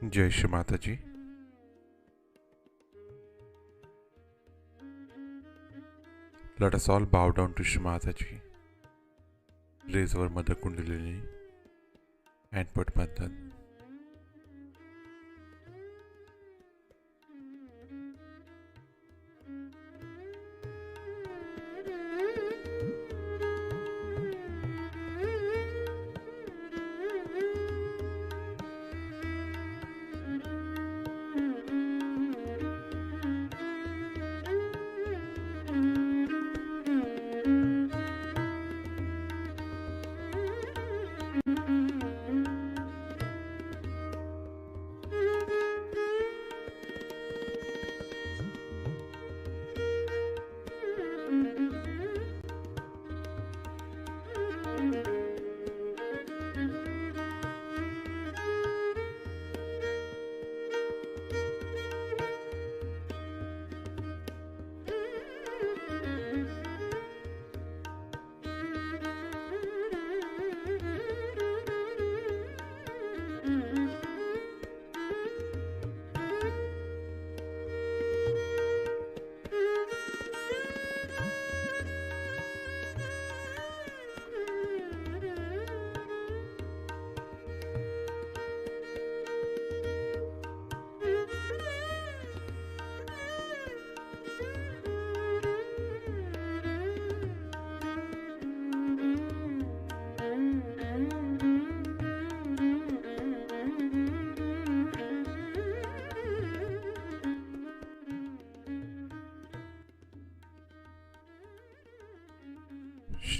जय श्री माता जी। Let us all bow down to Shri Mataji. Raise our Mother Kundalini and put Bandhan.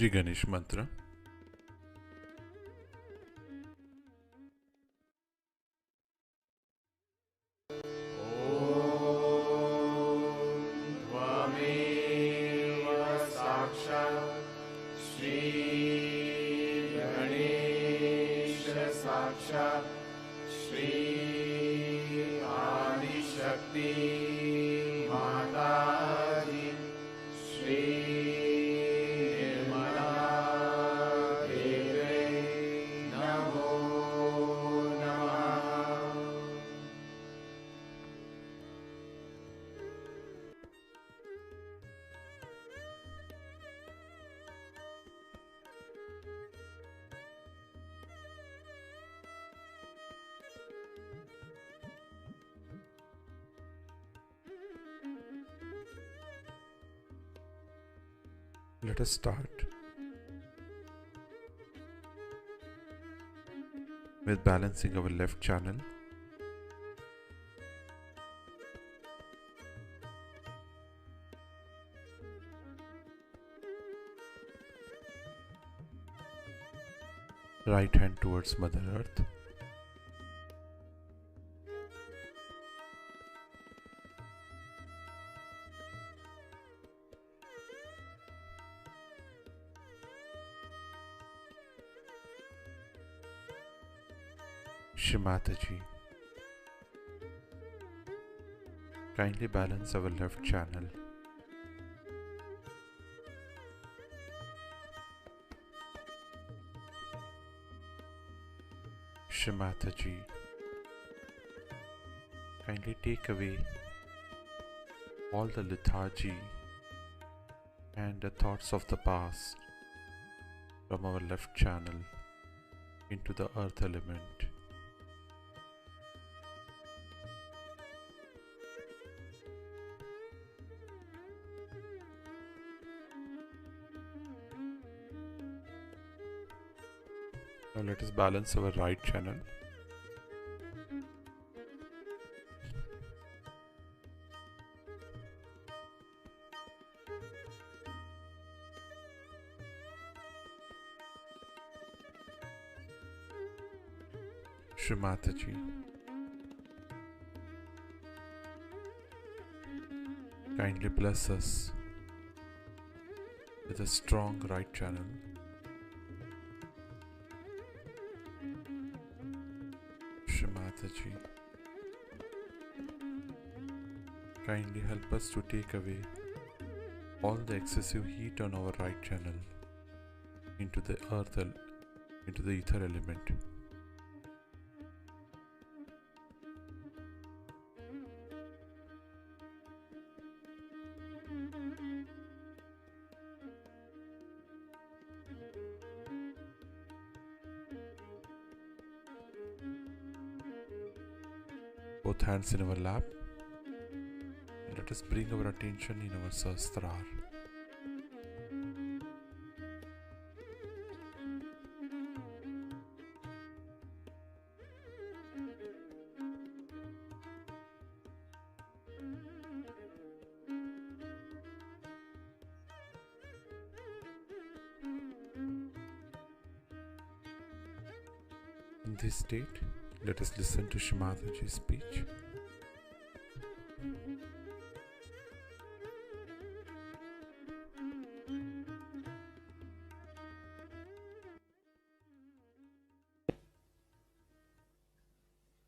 Shri Ganesh Mantra. Let us start with balancing our left channel. Right hand towards Mother Earth. Shri Mataji, kindly balance our left channel. Shri Mataji, kindly take away all the lethargy and the thoughts of the past from our left channel into the earth element. Now let us balance our right channel. Shri Mataji, kindly bless us with a strong right channel. Shri Mataji, kindly help us to take away all the excessive heat on our right channel into the earth, into the ether element. Both hands in our lap, and let us bring our attention in our Sahasrara. In this state, let us listen to Shri Mataji's speech.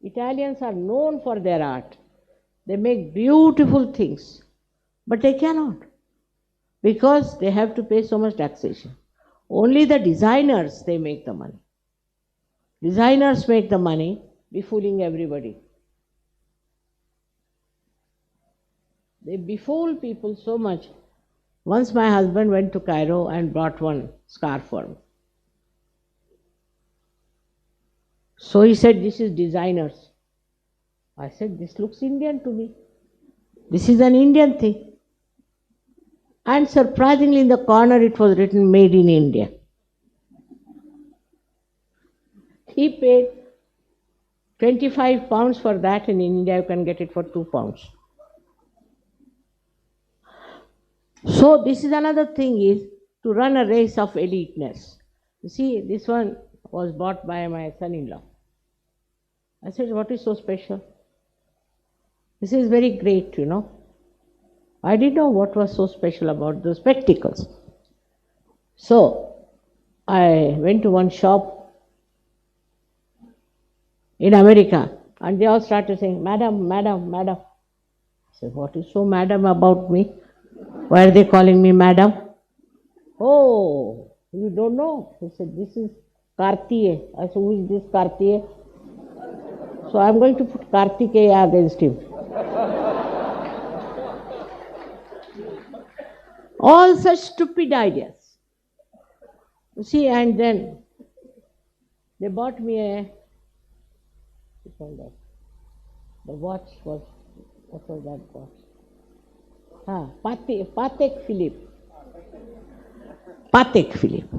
Italians are known for their art. They make beautiful things, but they cannot because they have to pay so much taxation. Only the designers, they make the money. Designers make the money, befooling everybody. They befool people so much. Once my husband went to Cairo and brought one scarf for me. So he said, "This is designers." I said, "This looks Indian to me. This is an Indian thing." And surprisingly, in the corner it was written, "Made in India." He paid 25 pounds for that, and in India you can get it for 2 pounds. So this is another thing is, to run a race of eliteness. You see, this one was bought by my son-in-law. I said, what is so special? This is very great, you know. I didn't know what was so special about the spectacles. So, I went to one shop in America and they all started saying, Madam, Madam, Madam. I said, what is so madam about me? Why are they calling me madam? Oh, you don't know? He said, this is Kartiye. I said, who is this Kartiye? So I'm going to put Kartikeya against him. All such stupid ideas. You see, and then they bought me the watch was, what was that watch? Patek Philippe. Patek Philippe.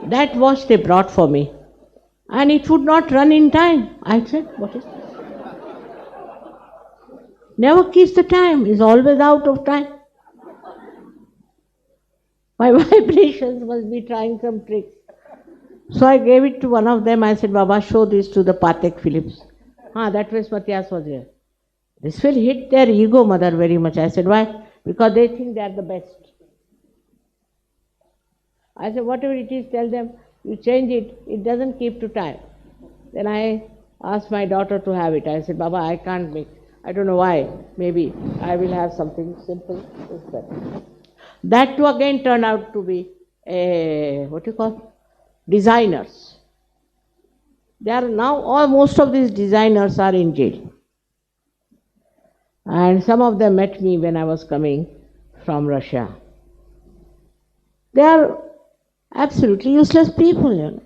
That watch they brought for me. And it would not run in time. I said, what is this? Never keeps the time, is always out of time. My vibrations must be trying some tricks. So I gave it to one of them. I said, Baba, show this to the Patek Philips. That was Matthias was here. This will hit their ego, mother, very much. I said, why? Because they think they are the best. I said, whatever it is, tell them, you change it, it doesn't keep to time. Then I asked my daughter to have it. I said, Baba, I can't make, I don't know why. Maybe I will have something simple. That too again turned out to be designers. They are now, most of these designers are in jail. And some of them met me when I was coming from Russia. They are absolutely useless people, you know.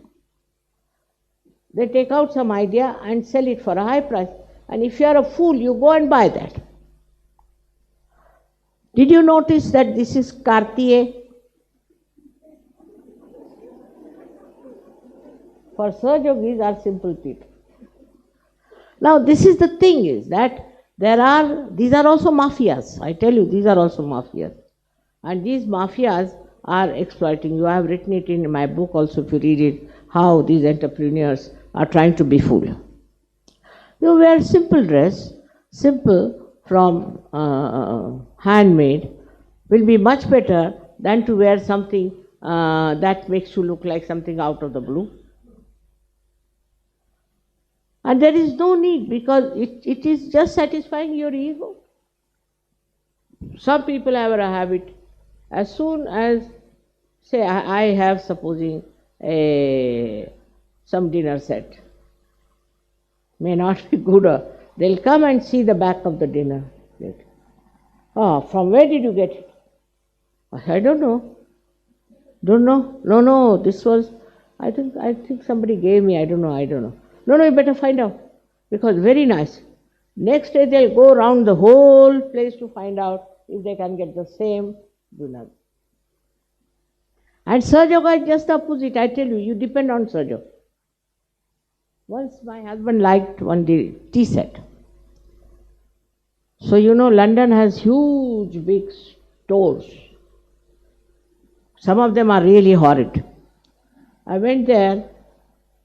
They take out some idea and sell it for a high price. And if you are a fool, you go and buy that. Did you notice that this is Cartier? For Sir Yogis are simple people. Now this is the thing is that these are also mafias. I tell you, these are also mafias. And these mafias are exploiting. You have written it in my book also, if you read it, how these entrepreneurs are trying to befool you. You wear simple dress, simple from handmade, will be much better than to wear something that makes you look like something out of the blue. And there is no need, because it is just satisfying your ego. Some people have a habit, as soon as, say, I have, supposing, some dinner set, may not be good, they'll come and see the back of the dinner plate. From where did you get it? I don't know. Don't know? No, this was, I think somebody gave me, I don't know. No, you better find out, because very nice. Next day they'll go around the whole place to find out if they can get the same dinner. And Sir Yoga is just the opposite. I tell you, you depend on Sir Yoga. Once my husband liked one tea set. So you know, London has huge big stores. Some of them are really horrid. I went there,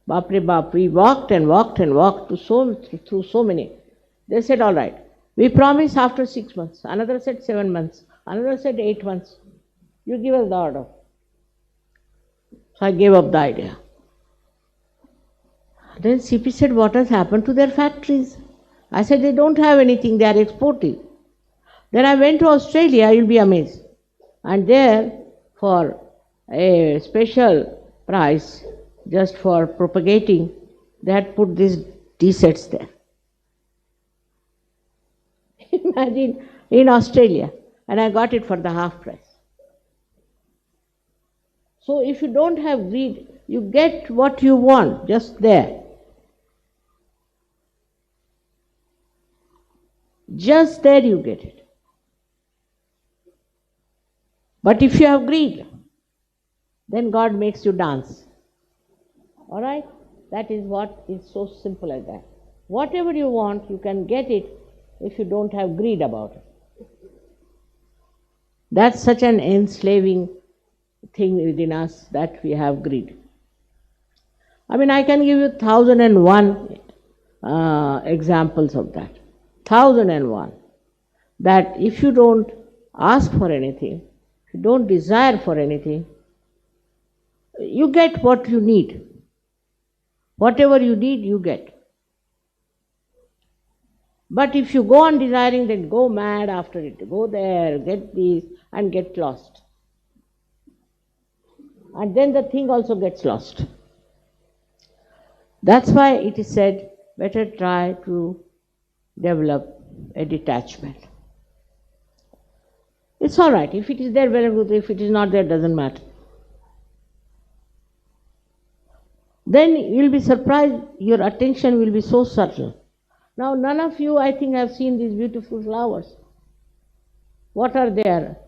Bapre Bap, we walked through so many. They said, all right, we promise after 6 months. Another said 7 months. Another said 8 months. You give us the order. So I gave up the idea. Then CP said, what has happened to their factories? I said, they don't have anything, they are exporting. Then I went to Australia, you'll be amazed. And there, for a special price, just for propagating, they had put these tea sets there. Imagine, in Australia, and I got it for the half price. So if you don't have greed, you get what you want just there. Just there you get it. But if you have greed, then God makes you dance. All right? That is what is so simple as that. Whatever you want, you can get it if you don't have greed about it. That's such an enslaving thing within us that we have greed. I mean, I can give you 1001 examples of that. 1001. That if you don't ask for anything, if you don't desire for anything, you get what you need. Whatever you need, you get. But if you go on desiring, then go mad after it. Go there, get this, and get lost. And then the thing also gets lost. That's why it is said, better try to develop a detachment. It's all right. If it is there, very good. If it is not there, doesn't matter. Then you'll be surprised, your attention will be so subtle. Now, none of you, I think, have seen these beautiful flowers. What are there?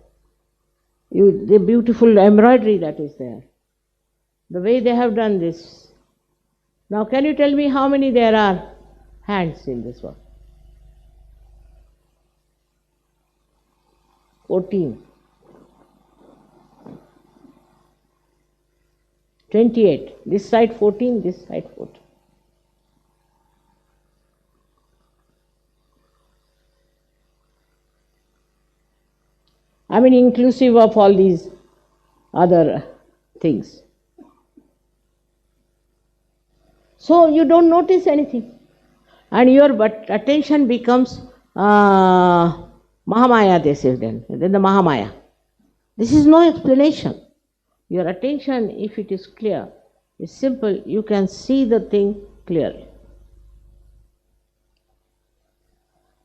The beautiful embroidery that is there. The way they have done this. Now, can you tell me how many there are hands in this one? 14. 28. This side 14, this side 14. I mean, inclusive of all these other things. So you don't notice anything. And your attention becomes Mahamaya, they say then the Mahamaya. This is no explanation. Your attention, if it is clear, is simple, you can see the thing clearly.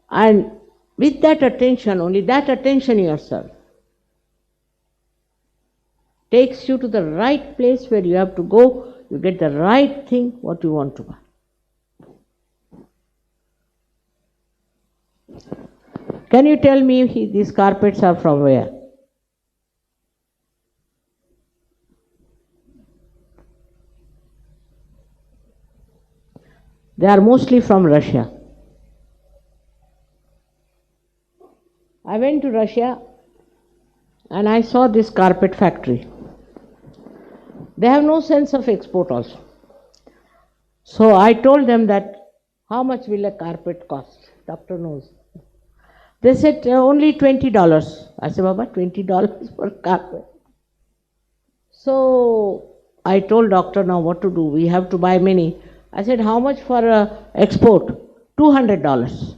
And with that attention, only that attention yourself, takes you to the right place where you have to go, you get the right thing, what you want to buy. Can you tell me these carpets are from where? They are mostly from Russia. I went to Russia and I saw this carpet factory. They have no sense of export also. So I told them that, how much will a carpet cost? Doctor knows. They said only $20. I said, Baba, $20 for carpet. So I told doctor, now what to do? We have to buy many. I said, how much for export? $200.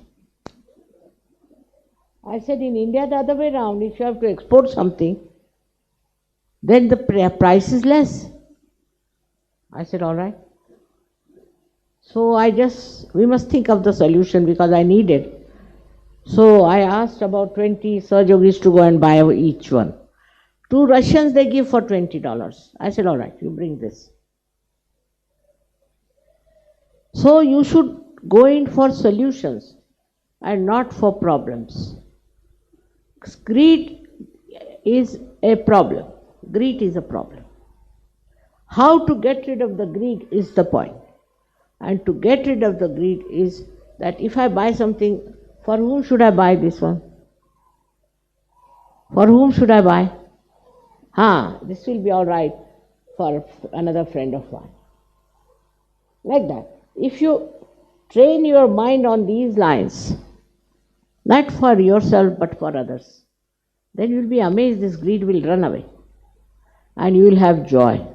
I said, in India the other way around, if you have to export something, then the price is less. I said, all right. So we must think of the solution because I need it. So I asked about 20 Sahajogis to go and buy each one. 2 Russians they give for $20. I said, all right, you bring this. So you should go in for solutions and not for problems. Greed is a problem. Greed is a problem. How to get rid of the greed is the point. And to get rid of the greed is that if I buy something, for whom should I buy this one? For whom should I buy? This will be all right for another friend of mine. Like that. If you train your mind on these lines, not for yourself but for others, then you will be amazed this greed will run away and you will have joy.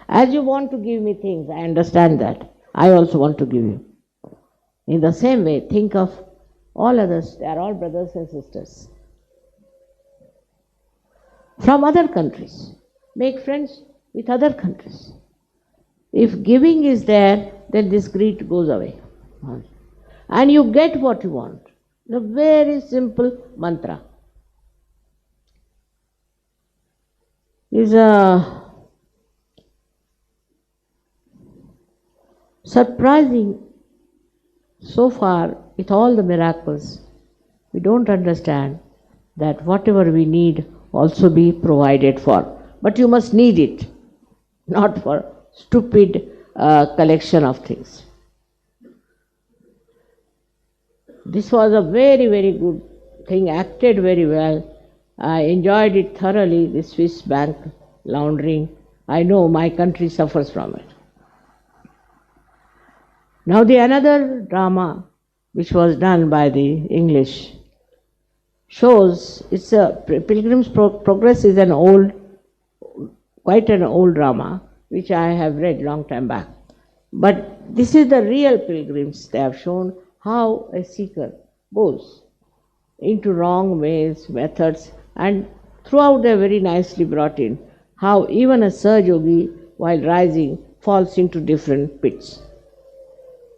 As you want to give me things, I understand that. I also want to give you. In the same way, think of all others, they are all brothers and sisters. From other countries, make friends with other countries. If giving is there, then this greed goes away. And you get what you want. A very simple mantra. Is surprising. So far, with all the miracles, we don't understand that whatever we need also be provided for. But you must need it, not for stupid collection of things. This was a very, very good thing acted very well. I enjoyed it thoroughly, the Swiss bank laundering. I know my country suffers from it. Now the another drama which was done by the English shows, it's a Pilgrim's Progress is quite an old drama which I have read long time back. But this is the real pilgrims. They have shown how a seeker goes into wrong ways, methods, and throughout they are very nicely brought in how even a Saj Yogi, while rising, falls into different pits.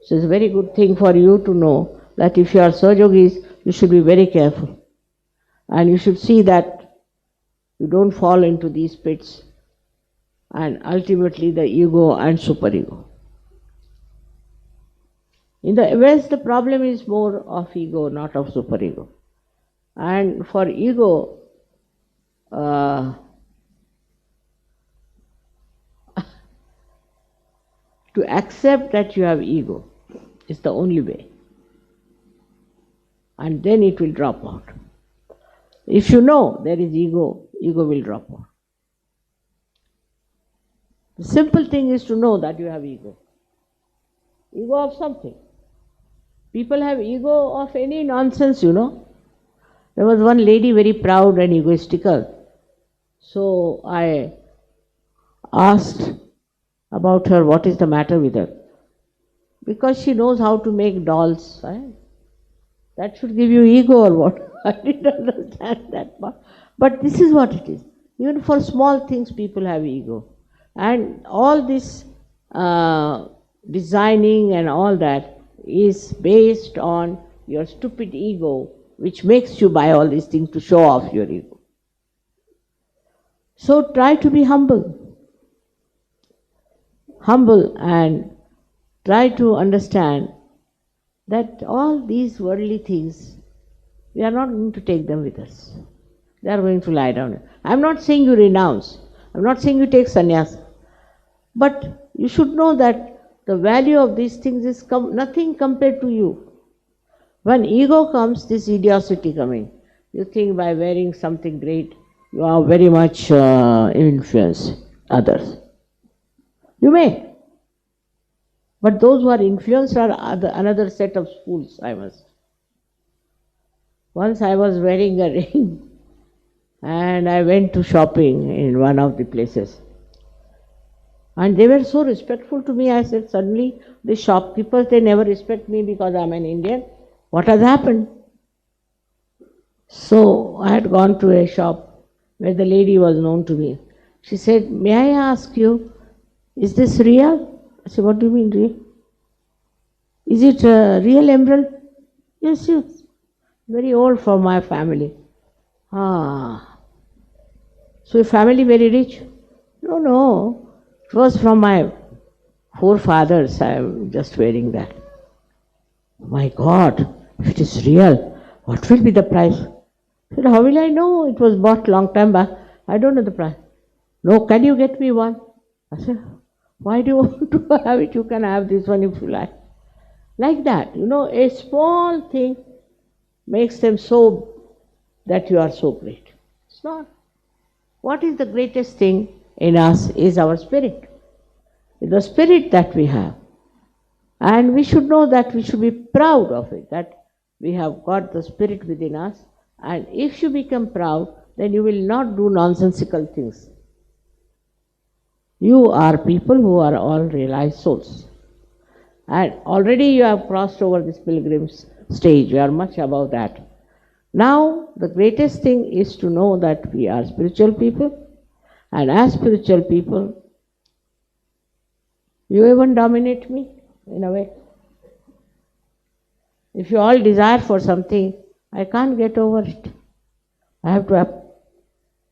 So it's a very good thing for you to know that if you are Saj Yogis, you should be very careful. And you should see that you don't fall into these pits and ultimately the ego and superego. In the West, the problem is more of ego, not of superego. And for ego, to accept that you have ego is the only way. And then it will drop out. If you know there is ego, ego will drop out. The simple thing is to know that you have ego. Ego of something. People have ego of any nonsense, you know. There was one lady very proud and egoistical. So I asked about her, what is the matter with her? Because she knows how to make dolls. Right? That should give you ego or what? I didn't understand that part. But this is what it is. Even for small things, people have ego. And all this designing and all that is based on your stupid ego, which makes you buy all these things to show off your ego. So try to be humble. Humble and try to understand that all these worldly things, we are not going to take them with us. They are going to lie down. I am not saying you renounce. I am not saying you take sannyas. But you should know that the value of these things is nothing compared to you. When ego comes, this idiocy coming. You think by wearing something great, you are very much influence others. You may. But those who are influenced are another set of fools, I must. Once I was wearing a ring and I went to shopping in one of the places. And they were so respectful to me. I said, suddenly the shopkeepers, they never respect me because I'm an Indian. What has happened? So I had gone to a shop where the lady was known to me. She said, may I ask you, is this real? I said, what do you mean real? Is it a real emerald? Yes, yes. Very old for my family. Ah. So your family very rich? No, no. It was from my forefathers. I am just wearing that. My God, if it is real, what will be the price? I said, how will I know? It was bought long time back. I don't know the price. No, can you get me one? I said, why do you want to have it? You can have this one if you like. Like that, you know, a small thing makes them so that you are so great. It's not. What is the greatest thing in us is our spirit. It's the spirit that we have. And we should know that we should be proud of it, that we have got the spirit within us. And if you become proud, then you will not do nonsensical things. You are people who are all realized souls. And already you have crossed over this pilgrim's stage. You are much above that. Now, the greatest thing is to know that we are spiritual people. And as spiritual people, you even dominate me in a way. If you all desire for something, I can't get over it. I have to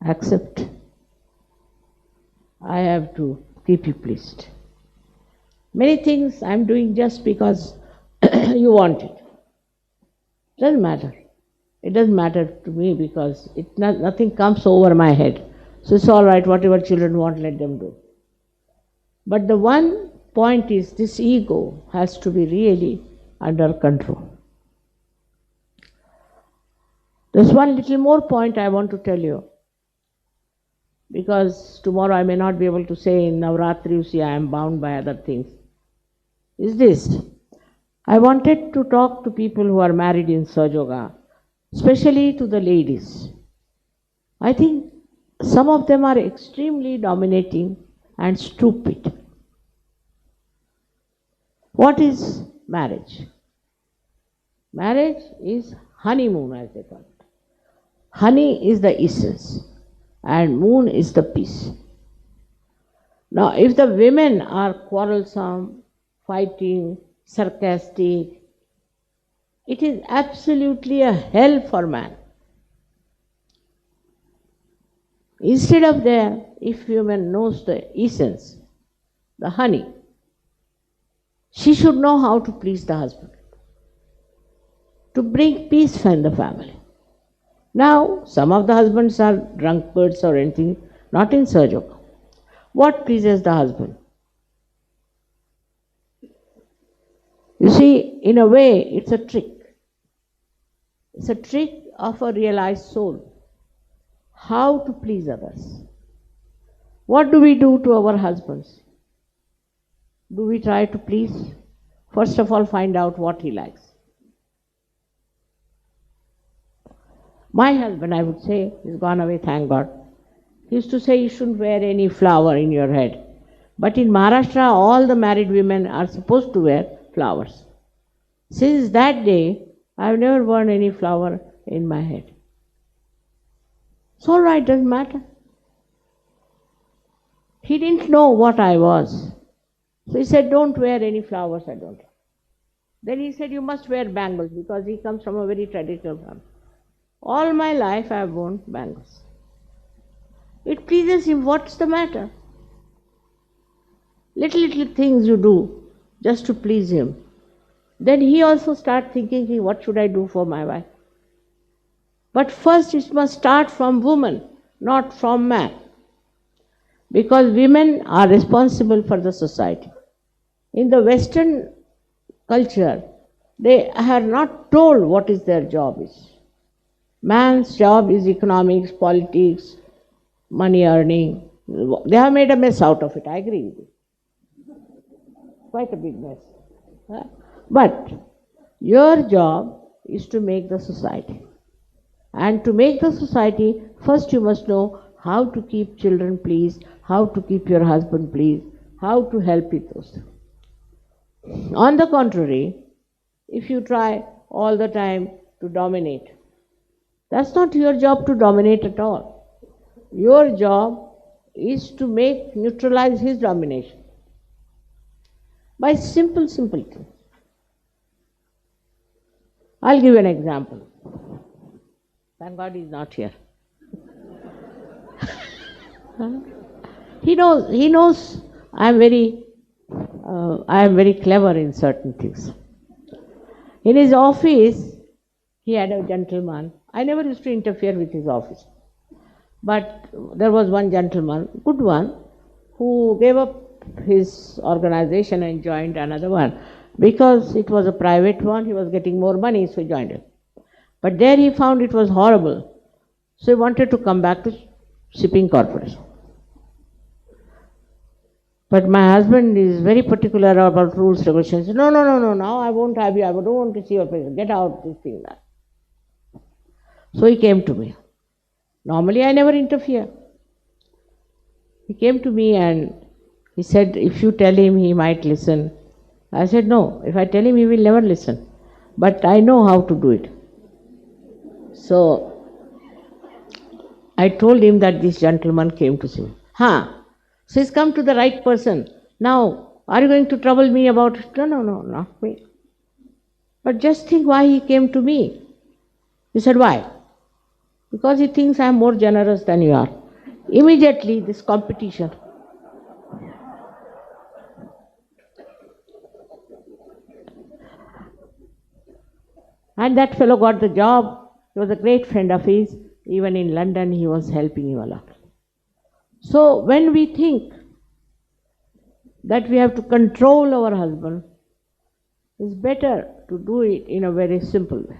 accept. I have to keep you pleased. Many things I am doing just because you want it. Doesn't matter. It doesn't matter to me because nothing comes over my head. So it's all right, whatever children want, let them do. But the one point is this ego has to be really under control. There's one little more point I want to tell you, because tomorrow I may not be able to say in Navratri, you see, I am bound by other things. Is this: I wanted to talk to people who are married in Sahaja, especially to the ladies. I think some of them are extremely dominating and stupid. What is marriage? Marriage is honeymoon, as they call it. Honey is the essence, and moon is the peace. Now, if the women are quarrelsome, fighting, sarcastic, it is absolutely a hell for man. Instead of there, if woman knows the essence, the honey, she should know how to please the husband, to bring peace in the family. Now, some of the husbands are drunkards or anything, not in Sahaja. What pleases the husband? You see, in a way, it's a trick. It's a trick of a realized soul. How to please others. What do we do to our husbands? Do we try to please? First of all, find out what he likes. My husband, I would say, is gone away, thank God. He used to say you shouldn't wear any flower in your head. But in Maharashtra, all the married women are supposed to wear flowers. Since that day, I have never worn any flower in my head. It's all right, doesn't matter. He didn't know what I was. So he said, don't wear any flowers, I don't. Then he said, you must wear bangles, because he comes from a very traditional family. All my life I have worn bangles. It pleases him, what's the matter? Little things you do just to please him. Then he also starts thinking, what should I do for my wife? But first it must start from woman, not from man. Because women are responsible for the society. In the Western culture, they are not told what is their job is. Man's job is economics, politics, money earning. They have made a mess out of it, I agree with you. Quite a big mess. But your job is to make the society. And to make the society, first you must know how to keep children pleased, how to keep your husband pleased, how to help with those. On the contrary, if you try all the time to dominate, that's not your job to dominate at all. Your job is to neutralize his domination by simple things. I'll give you an example. Thank God he's not here. He knows I am very clever in certain things. In his office, he had a gentleman. I never used to interfere with his office. But there was one gentleman, good one, who gave up his organization and joined another one. Because it was a private one, he was getting more money, so he joined it. But there he found it was horrible. So he wanted to come back to shipping corporation. But my husband is very particular about rules, regulations. No, now I won't have you, I don't want to see your face. Get out, this thing, that. So he came to me. Normally I never interfere. He came to me and he said, if you tell him, he might listen. I said, no, if I tell him, he will never listen. But I know how to do it. So I told him that this gentleman came to see me. So he's come to the right person. Now, are you going to trouble me about it? No, not me. But just think why he came to me. He said, why? Because he thinks I am more generous than you are. Immediately, this competition. And that fellow got the job. He was a great friend of his. Even in London, he was helping him a lot. So when we think that we have to control our husband, it's better to do it in a very simple way.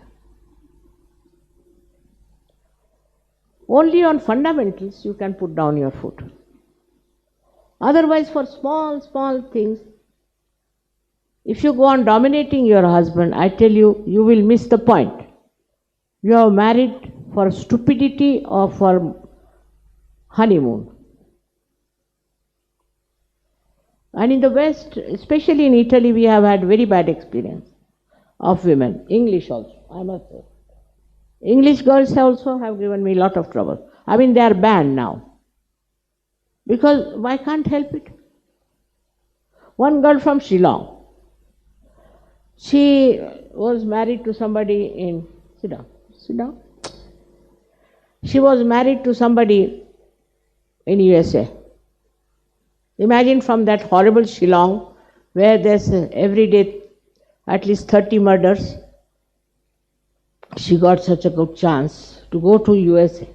Only on fundamentals you can put down your foot. Otherwise, for small, small things, if you go on dominating your husband, I tell you, you will miss the point. You are married for stupidity or for honeymoon. And in the West, especially in Italy, we have had very bad experience of women, English also, I must say. English girls also have given me a lot of trouble. I mean, they are banned now. Because I can't help it. One girl from Shillong, she was married to somebody in, sit down. She was married to somebody in USA. Imagine from that horrible Shillong, where there's every day at least 30 murders, she got such a good chance to go to USA.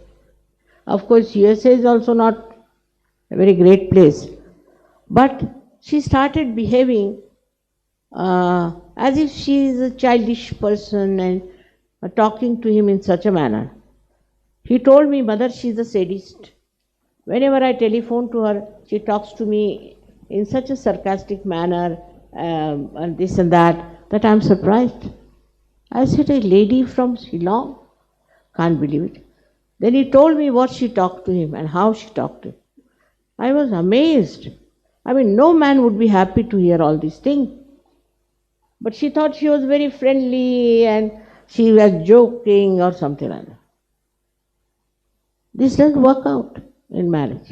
Of course, USA is also not a very great place, but she started behaving as if she is a childish person and talking to him in such a manner. He told me, Mother, she is a sadist. Whenever I telephone to her, she talks to me in such a sarcastic manner and this and that I am surprised. I said, a lady from Shillong? Can't believe it. Then he told me what she talked to him and how she talked to him. I was amazed. I mean, no man would be happy to hear all these things. But she thought she was very friendly and she was joking or something like that. This doesn't work out in marriage.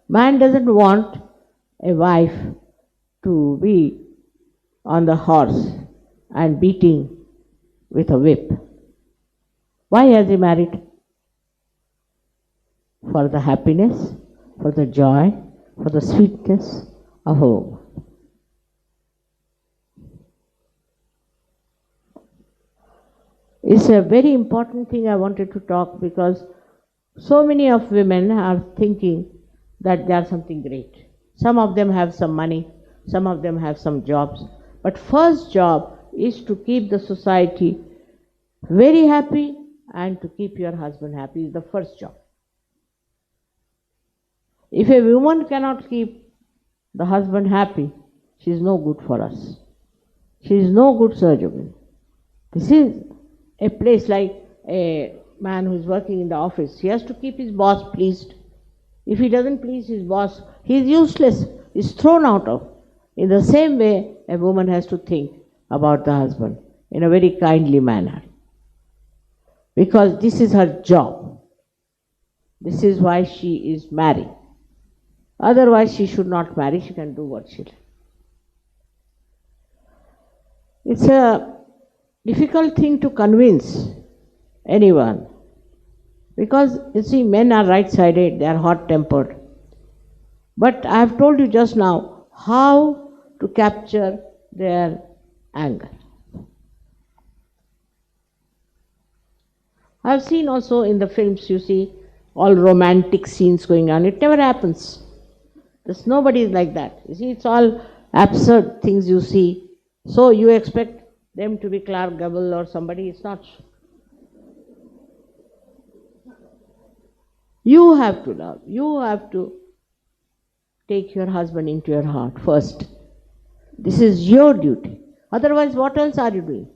Man doesn't want a wife to be on the horse and beating with a whip. Why has he married? For the happiness, for the joy, for the sweetness of a woman. It's a very important thing I wanted to talk, because so many of women are thinking that they are something great. Some of them have some money, some of them have some jobs. But first job is to keep the society very happy and to keep your husband happy is the first job. If a woman cannot keep the husband happy, she is no good for us. She is no good surgeon. This is a place like a man who is working in the office. He has to keep his boss pleased. If he doesn't please his boss, he is useless, he is thrown out of. In the same way, a woman has to think about the husband in a very kindly manner. Because this is her job. This is why she is married. Otherwise, she should not marry, she can do what she likes. It's a difficult thing to convince anyone. Because, you see, men are right-sided, they are hot-tempered. But I have told you just now how to capture their anger. I have seen also in the films, you see, all romantic scenes going on. It never happens. There's nobody like that. You see, it's all absurd things you see. So you expect them to be Clark Gable or somebody. It's not. You have to love. You have to take your husband into your heart first. This is your duty. Otherwise, what else are you doing?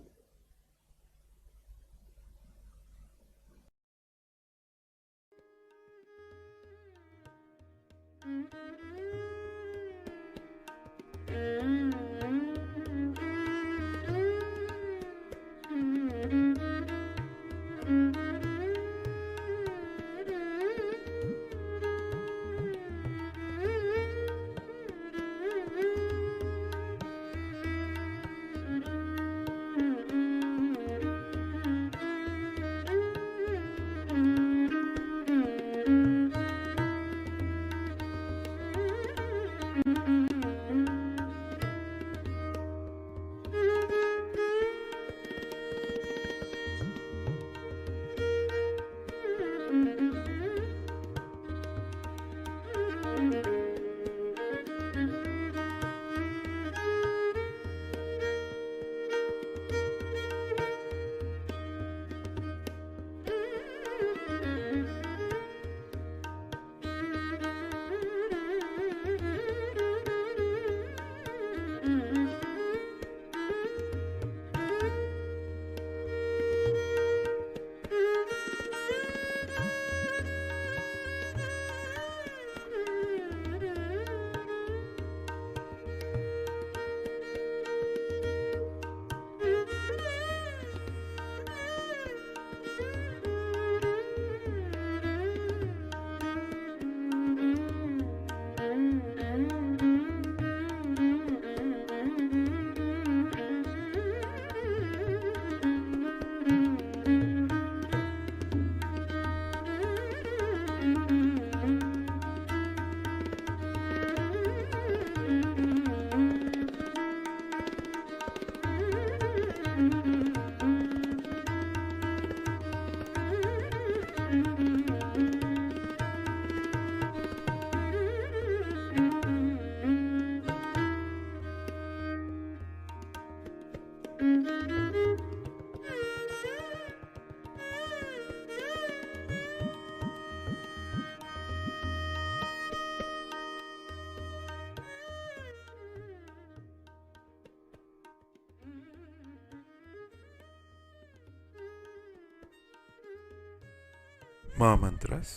Mahamantras.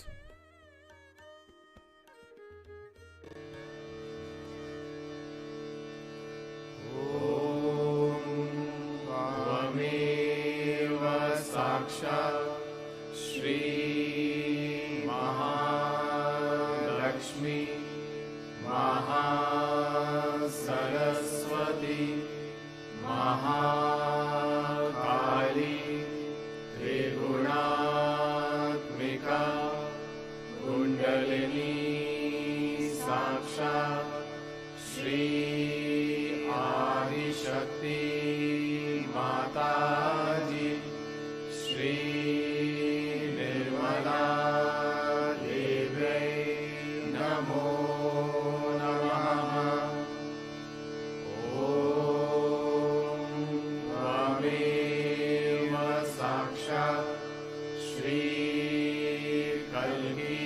Shri Mahalakshmi Mahasaraswati Mahakali Triguణಾತ್ಮಿಕಾ Kundalini Sakshat Shri Adishakti Mataji Shri Nirmala Devai Namo Namaha. Om Tvameva Sakshat Shri Kalki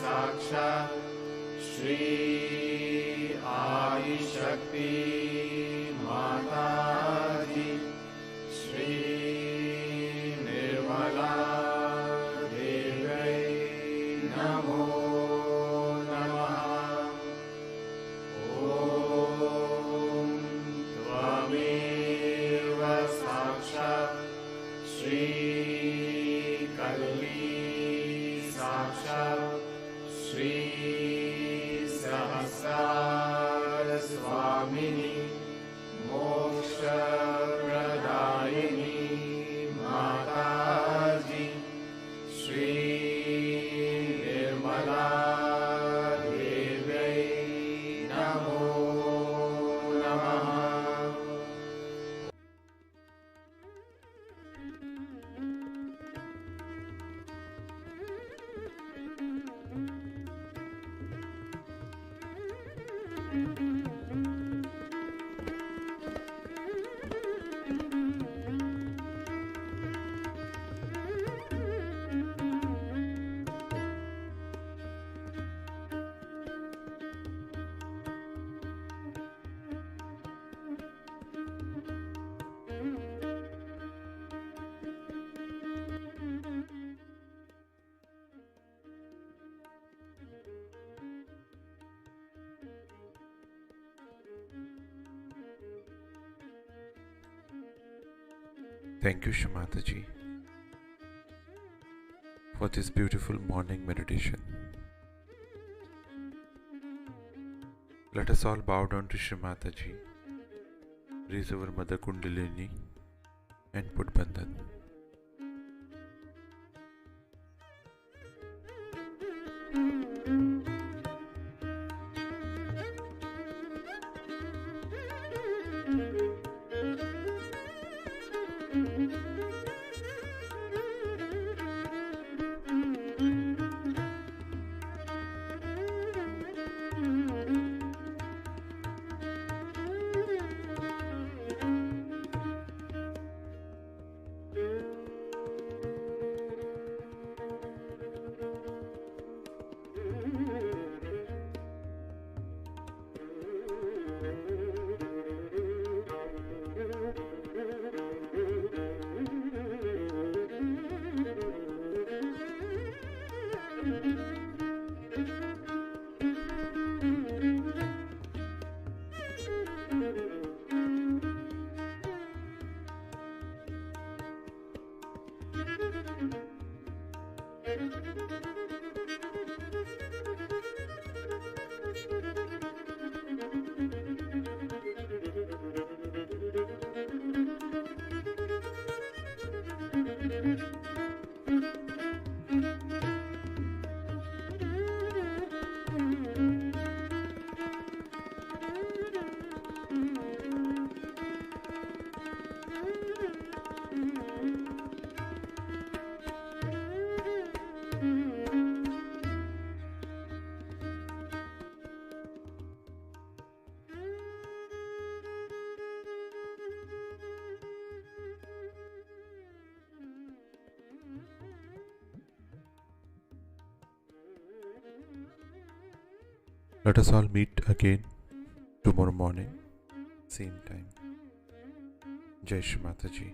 Sakshat Shri Adishakti Mataji Shri Nirmala Devai Namo Namaha. Om Tvameva Sakshat Shri Kalki Sakshat Shri Sahasrar Swamini Moksha Pradayini Mataji Shri Nirmala Devai Namo Namaha. Thank you, Shamataji, for this beautiful morning meditation. Let us all bow down to Shamataji, raise our Mother Kundalini, and put Bandhan. Let us all meet again tomorrow morning, same time. Jai Shri Mataji.